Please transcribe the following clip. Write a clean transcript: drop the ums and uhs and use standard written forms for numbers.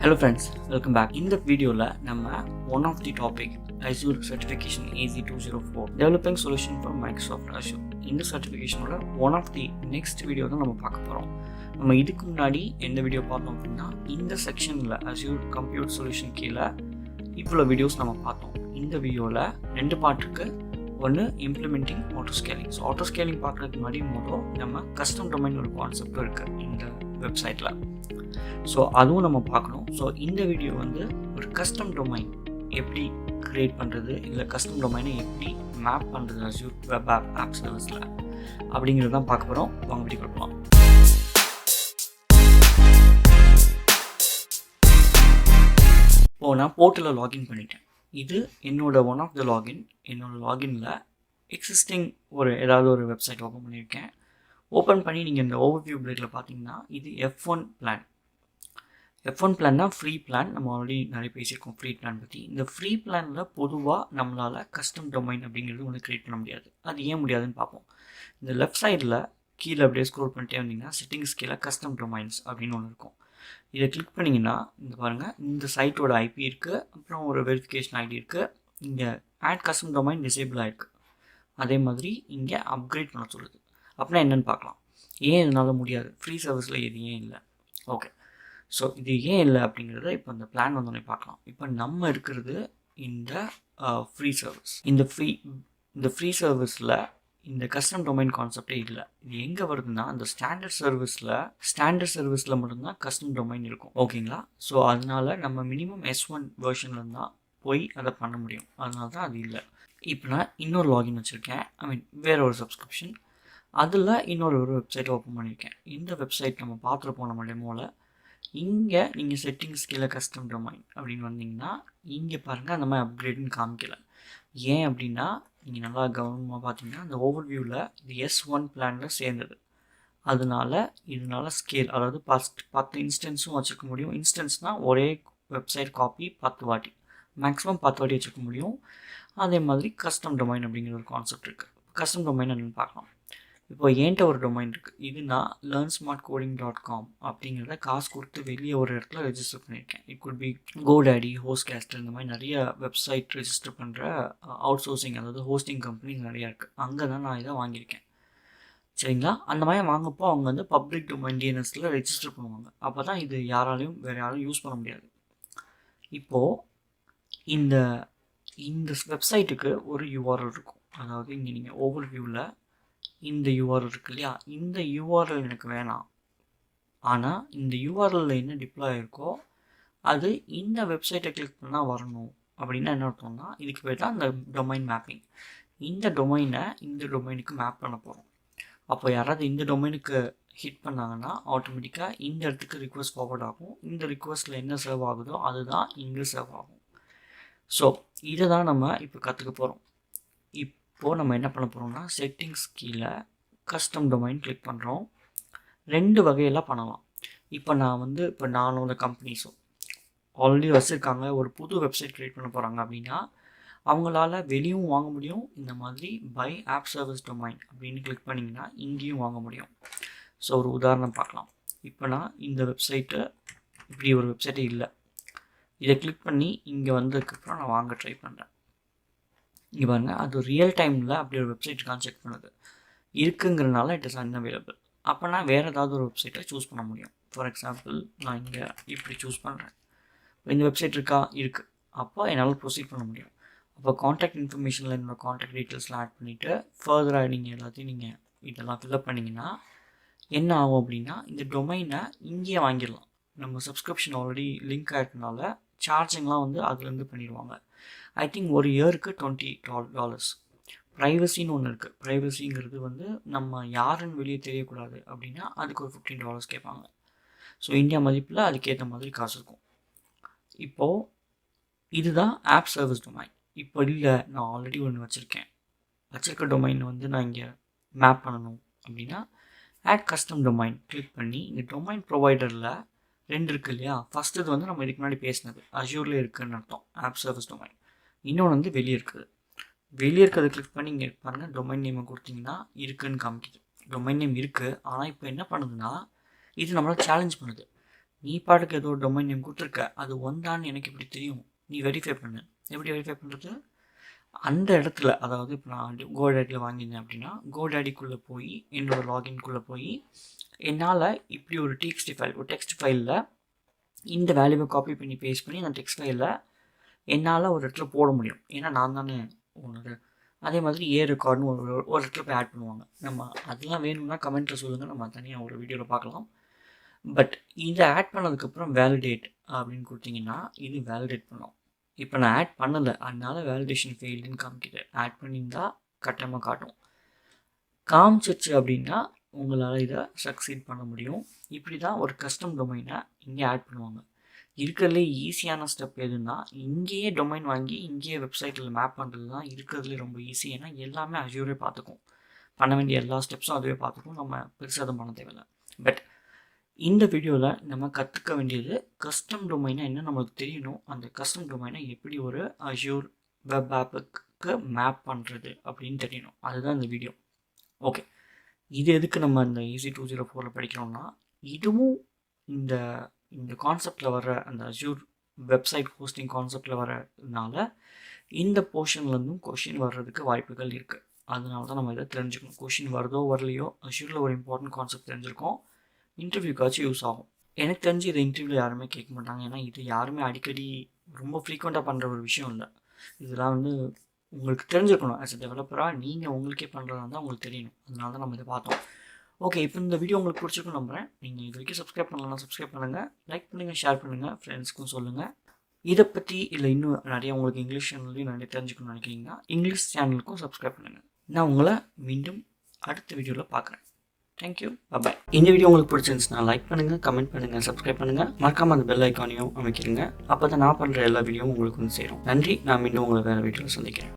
Hello friends, welcome back. In the video one of the topic Azure certification AZ-204 developing solution for Microsoft Azure. இந்த certification one of the next video தான் நம்ம பார்க்க போறோம். நம்ம இதுக்கு முன்னாடி எந்த வீடியோ பார்த்தோம் அப்படின்னா இந்த செக்ஷன்ல Azure Compute Solution கீழ இவ்வளவு வீடியோஸ் நம்ம பார்த்தோம். இந்த வீடியோல ரெண்டு பார்ட் இருக்கு. ஒன்று implementing auto scaling. So auto scaling பார்க்குறதுக்கு முன்னாடி நம்ம கஸ்டம் டொமைன் ஒரு கான்செப்டும் இருக்குது இந்த வெப்சைட்டில். ஸோ அதுவும் நம்ம பார்க்கணும். ஸோ இந்த வீடியோ ஒரு கஸ்டம் டொமைன் எப்படி க்ரியேட் பண்ணுறது, இல்லை கஸ்டம் டொமைனை எப்படி மேப் பண்ணுறது Azure Web App Serviceல அப்படிங்கிறது தான் பார்க்க போகிறோம். வாங்க வீடியோ கொடுக்கலாம். நான் போர்ட்டலில் லாகின் பண்ணிட்டேன். இது என்னோட ஒன் ஆஃப் த லாகின். என்னோட லாகினில் எக்ஸிஸ்டிங் ஏதாவது ஒரு வெப்சைட் ஓப்பன் பண்ணியிருக்கேன். ஓப்பன் பண்ணி நீங்கள் இந்த ஓவர்வியூ பிரேக்கில் பார்த்தீங்கன்னா இது F1 பிளான். F1 பிளான்னா ஃப்ரீ பிளான். நம்ம ஆல்ரெடி நிறைய பேசியிருக்கோம் ஃப்ரீ பிளான் பற்றி. இந்த ஃப்ரீ பிளானில் பொதுவாக நம்மளால் கஸ்டம் டொமைன் அப்படிங்கிறது க்ரியேட் பண்ண முடியாது. அது ஏன் முடியாதுன்னு பார்ப்போம். இந்த லெஃப்ட் சைடில் கீழே அப்படியே ஸ்க்ரோல் பண்ணிட்டே வந்தீங்கன்னா செட்டிங்ஸ் கீழே கஸ்டம் டொமைன்ஸ் அப்படின்னு ஒன்று இருக்கும். இதை கிளிக் பண்ணிங்கன்னா இந்த பாருங்கள், இந்த சைட்டோட ஐபி இருக்குது, அப்புறம் ஒரு வெரிஃபிகேஷன் ஐடி இருக்குது. இங்கே ஆட் கஸ்டம் டொமைன் டிசேபிள் ஆகிருக்கு. அதே மாதிரி இங்கே அப்கிரேட் பண்ண சொல்லுது. அப்படின்னா என்னென்னு பார்க்கலாம். ஏன் இதனால் முடியாது, ஃப்ரீ சர்வீஸில் இது ஏன் இல்லை? ஓகே, ஸோ இது ஏன் இல்லை அப்படிங்கிறத இப்போ இந்த பிளான் வந்தோடனே பார்க்கலாம். இப்போ நம்ம இருக்கிறது இந்த ஃப்ரீ சர்வீஸ். இந்த ஃப்ரீ சர்வீஸில் இந்த கஸ்டம் டொமைன் கான்செப்டே இல்லை. இது எங்கே வருதுன்னா அந்த ஸ்டாண்டர்ட் சர்வீஸில் மட்டும்தான் கஸ்டம் டொமைன் இருக்கும். ஓகேங்களா? ஸோ அதனால நம்ம மினிமம் S1 வெர்ஷனில் தான் போய் அதை பண்ண முடியும். அதனால தான் அது இல்லை. இப்போ நான் இன்னொரு லாகின் வச்சுருக்கேன். வேறு ஒரு சப்ஸ்கிரிப்ஷன். அதில் இன்னொரு வெப்சைட் ஓப்பன் பண்ணியிருக்கேன். இந்த வெப்சைட் நம்ம பார்த்துருப்போம் நம்ம டெமோவில். இங்கே நீங்கள் செட்டிங்ஸ் கீழே கஸ்டம் டொமைன் அப்படின்னு வந்தீங்கன்னா இங்கே பாருங்கள் அந்த மாதிரி அப்கிரேடுன்னு காமிக்கல. ஏன் அப்படின்னா நீங்கள் நல்லா கவனமாக பார்த்தீங்கன்னா அந்த ஓவர்வியூவில் இது S1 பிளானில் சேர்ந்தது. இதனால் ஸ்கேல், அதாவது 10 இன்ஸ்டன்ஸும் வச்சுருக்க முடியும். இன்ஸ்டன்ஸ்னால் ஒரே வெப்சைட் காப்பி 10 வாட்டி, மேக்ஸிமம் 10 வாட்டி வச்சுக்க முடியும். அதே மாதிரி கஸ்டம் டொமைன் அப்படிங்கிற ஒரு கான்செப்ட் இருக்குது. கஸ்டம் டொமைன் என்னென்னு பார்க்கலாம். இப்போ என்கிட்ட ஒரு டொமைன் இருக்குது. இது நான் learnsmartcoding.com அப்படிங்கிறத காசு கொடுத்து வெளியே ஒரு இடத்துல ரெஜிஸ்டர் பண்ணியிருக்கேன். இட் குட் பி GoDaddy, ஹோஸ்ட்காஸ்டர், இந்த மாதிரி நிறைய வெப்சைட் ரெஜிஸ்டர் பண்ணுற அவுட் சோர்சிங், அதாவது ஹோஸ்டிங் கம்பெனிஸ் நிறையா இருக்குது. அங்கே தான் நான் இதை வாங்கியிருக்கேன். சரிங்களா? அந்த மாதிரி வாங்கப்போ அவங்க பப்ளிக் டொமைன் DNSல ரெஜிஸ்டர் பண்ணுவாங்க. அப்போ தான் இது வேறு யாரும் யூஸ் பண்ண முடியாது. இப்போது இந்த வெப்சைட்டுக்கு ஒரு URL இருக்கும். அதாவது இங்கே நீங்கள் ஓவர்வியூவில் இந்த URL இருக்கு இல்லையா, இந்த URL எனக்கு வேணாம். ஆனால் இந்த URL என்ன டிப்ளாய் இருக்கோ அது இந்த வெப்சைட்டை கிளிக் பண்ணால் வரணும். அப்படின்னா என்ன அர்த்தம்னா இதுக்கு பேர் தான் இந்த டொமைன் மேப்பிங். இந்த டொமைனுக்கு மேப் பண்ண போகிறோம். அப்போ யாராவது இந்த டொமைனுக்கு ஹிட் பண்ணாங்கன்னா ஆட்டோமேட்டிக்காக இந்த இடத்துக்கு ரிக்வெஸ்ட் ஃபார்வர்ட் ஆகும். இந்த ரிக்வெஸ்ட்டில் என்ன சர்வ் ஆகுதோ அதுதான் இங்கே சர்வ் ஆகும். ஸோ இதை தான் நம்ம இப்போ கற்றுக்க போகிறோம். இப்போது நம்ம என்ன பண்ண போகிறோம்னா செட்டிங்ஸ் கீழே கஸ்டம் டொமைன் கிளிக் பண்ணுறோம். ரெண்டு வகையெல்லாம் பண்ணலாம். இப்போ நானோட கம்பெனிஸும் ஆல்ரெடி வச்சுருக்காங்க, ஒரு புது வெப்சைட் க்ரியேட் பண்ண போகிறாங்க அப்படின்னா அவங்களால வெளியும் வாங்க முடியும். இந்த மாதிரி பை ஆப் சர்வீஸ் டொமைன் அப்படின்னு கிளிக் பண்ணிங்கன்னா இங்கேயும் வாங்க முடியும். ஸோ ஒரு உதாரணம் பார்க்கலாம். இப்போ நான் இந்த வெப்சைட்டு, இப்படி ஒரு வெப்சைட்டே இல்லை, இதை கிளிக் பண்ணி இங்கே வந்ததுக்கப்புறம் நான் வாங்க ட்ரை பண்ணுறேன். இங்கே பாருங்கள், அது ரியல் டைமில் அப்படி ஒரு வெப்சைட் இருக்கான்னு செக் பண்ணுது. இருக்குங்கிறனால இட் இஸ் அன்அவைலபிள். அப்போ நான் வேறு ஏதாவது ஒரு வெப்சைட்டை சூஸ் பண்ண முடியும். ஃபார் எக்ஸாம்பிள் நான் இங்கே இப்படி சூஸ் பண்ணுறேன். இந்த வெப்சைட் இருக்குது. அப்போ என்னால் ப்ரொசீட் பண்ண முடியும். அப்போ காண்டாக்ட் இன்ஃபர்மேஷனில் என்னோடய காண்டாக்ட் டீட்டெயில்ஸ்லாம் ஆட் பண்ணிவிட்டு ஃபர்தராக நீங்கள் எல்லாத்தையும் இதெல்லாம் ஃபில்அப் பண்ணிங்கன்னா என்ன ஆகும் அப்படின்னா இந்த டொமைனை இங்கேயே வாங்கிடலாம். நம்ம சப்ஸ்கிரிப்ஷன் ஆல்ரெடி லிங்க் ஆகிட்டனால சார்ஜிங்லாம் அதுலேருந்து பண்ணிடுவாங்க. ஐ திங்க் ஒரு இயருக்கு $20. ப்ரைவசின்னு ஒன்று இருக்குது. ப்ரைவசிங்கிறது நம்ம யாருன்னு வெளியே தெரியக்கூடாது அப்படின்னா அதுக்கு ஒரு $15 கேட்பாங்க. ஸோ இந்தியா மதிப்பில் அதுக்கேற்ற மாதிரி காசு இருக்கும். இப்போது இதுதான் ஆப் சர்வீஸ் டொமைன். இப்போ இல்லை, நான் ஆல்ரெடி ஒன்று வச்சுருக்க டொமைன் நான் இங்கே மேப் பண்ணணும் அப்படின்னா ஆட் கஸ்டம் டொமைன் கிளிக் பண்ணி இந்த டொமைன் ப்ரொவைடரில் ரெண்டு இருக்குது இல்லையா. ஃபஸ்ட்டு இது நம்ம இதுக்கு முன்னாடி பேசினது அஷ்யூரில் இருக்குதுன்னு அர்த்தம், ஆப் சர்வீஸ் டொமைன். இன்னொன்று வெளியே இருக்குது. வெளியே இருக்கிறத கிளிக் பண்ணி இங்கே பாருங்கள், டொமைன் நேமை கொடுத்தீங்கன்னா இருக்குதுன்னு காமிக்குது. டொமைன் நேம் இருக்குது. ஆனால் இப்போ என்ன பண்ணுதுன்னா இது நம்மளை சேலஞ்ச் பண்ணுது. நீ பாட்டுக்கு ஏதோ ஒரு டொமைன் நேம் கொடுத்துருக்க, அது ஒன்றான்னு எனக்கு இப்படி தெரியும், நீ வெரிஃபை பண்ணு. எப்படி வெரிஃபை பண்ணுறது? அந்த இடத்துல, அதாவது இப்போ நான் கோடேடியில் வாங்கியிருந்தேன் அப்படின்னா, கோடேடிக்குள்ளே போய் என்னோடய லாகின்குள்ளே போய் என்னால் இப்படி ஒரு டிஎக்ஸ்டி ஃபைல், ஒரு டெக்ஸ்ட் ஃபைலில் இந்த வேல்யூவை காப்பி பண்ணி பேஸ்ட் பண்ணி அந்த டெக்ஸ்ட் ஃபைலில் என்னால் ஒரு இடத்துல போட முடியும். ஏன்னா நான் தானே ஓனர். அதே மாதிரி ரெக்கார்ட்னு ஒரு இடத்துல போய் ஆட் பண்ணுவாங்க. நம்ம அதெல்லாம் வேணும்னா கமெண்ட்டில் சொல்லுங்கள், நம்ம தனியாக ஒரு வீடியோவில் பார்க்கலாம். பட் இதை ஆட் பண்ணதுக்கப்புறம் வேலிடேட் அப்படின்னு கொடுத்தீங்கன்னா இது வேலிடேட் பண்ணோம். இப்போ நான் ஆட் பண்ணலை, அதனால வேலிடேஷன் ஃபெயில்டுன்னு காமிக்குது. ஆட் பண்ணியிருந்தா கட்டாயமாக காட்டும். காமிச்சிருச்சு அப்படின்னா உங்களால் இதை சக்சீட் பண்ண முடியும். இப்படி தான் ஒரு கஸ்டம் டொமைனை இங்கே ஆட் பண்ணுவாங்க. இருக்கிறதுலே ஈஸியான ஸ்டெப் எதுன்னா, இங்கேயே டொமைன் வாங்கி இங்கேயே வெப்சைட்டில் மேப் பண்ணுறது தான் இருக்கிறதுலே ரொம்ப ஈஸி. ஏன்னா எல்லாமே அஷ்யூரே பார்த்துக்கும், பண்ண வேண்டிய எல்லா ஸ்டெப்ஸும் அதுவே பார்த்துக்கும், நம்ம பெருசாக எதுவும் பண்ண தேவையில்லை. பட் இந்த வீடியோவில் நம்ம கற்றுக்க வேண்டியது கஸ்டம் டொமைனை என்ன நம்மளுக்கு தெரியணும், அந்த கஸ்டம் டொமைனை எப்படி ஒரு அஷ்யூர் வெப் ஆப்புக்கு மேப் பண்ணுறது அப்படின்னு தெரியணும். அதுதான் இந்த வீடியோ. ஓகே, இது எதுக்கு நம்ம இந்த AZ-204 படிக்கிறோம்னா, இதுவும் இந்த இந்த கான்செப்டில் வர அந்த அஷ்யூர் வெப்சைட் ஹோஸ்டிங் கான்செப்டில் வரதுனால இந்த போர்ஷன்லேருந்தும் கொஷின் வர்றதுக்கு வாய்ப்புகள் இருக்குது. அதனால தான் நம்ம இதை தெரிஞ்சுக்கணும். கொஷின் வருதோ வரலையோ, அஷ்யூரில் ஒரு இம்பார்ட்டன்ட் கான்செப்ட் தெரிஞ்சிருக்கோம், இன்டர்வியூக்காச்சும் யூஸ் ஆகும். எனக்கு தெரிஞ்சு இதை இன்டர்வியூவில் யாருமே கேட்க மாட்டாங்க. ஏன்னா இது யாருமே அடிக்கடி ரொம்ப ஃப்ரீக்வெண்ட்டாக பண்ணுற ஒரு விஷயம் இல்லை. இதெல்லாம் உங்களுக்கு தெரிஞ்சிருக்கணும். ஆஸ் அ டெவலப்பராக நீங்கள் உங்களுக்கே பண்ணுறதா இருந்தால் உங்களுக்கு தெரியணும். அதனால தான் நம்ம இதை பார்த்தோம். ஓகே, இப்போ இந்த வீடியோ உங்களுக்கு பிடிச்சிருக்குன்னு நம்புகிறேன். நீங்கள் இது வரைக்கும் சப்ஸ்கிரைப் பண்ணலாம், சப்ஸ்கிரைப் பண்ணுங்கள், லைக் பண்ணுங்கள், ஷேர் பண்ணுங்கள், ஃப்ரெண்ட்ஸ்க்கும் சொல்லுங்கள். இதை பற்றி இல்லை இன்னும் நிறைய உங்களுக்கு இங்கிலீஷ் சேனல்லையும் நிறைய தெரிஞ்சுக்கணும்னு நினைக்கிறீங்கன்னா இங்கிலீஷ் சேனலுக்கும் சப்ஸ்கிரைப் பண்ணுங்கள். நான் உங்களை மீண்டும் அடுத்த வீடியோவில் பார்க்குறேன். தேங்க்யூ, பாய். இந்த வீடியோ உங்களுக்கு பிடிச்சிருந்துச்சுன்னா லைக் பண்ணுங்கள், கமெண்ட் பண்ணுங்கள், சப்ஸ்கிரைப் பண்ணுங்கள், மறக்காமல் அந்த பெல் ஐக்கானையும் அமைக்கிறீங்க. அப்போ தான் நான் பண்ணுற எல்லா வீடியோவும் உங்களுக்கு சேரும். நன்றி. நான் மீண்டும் உங்களை வேறு வீடியோவில் சந்திக்கிறேன்.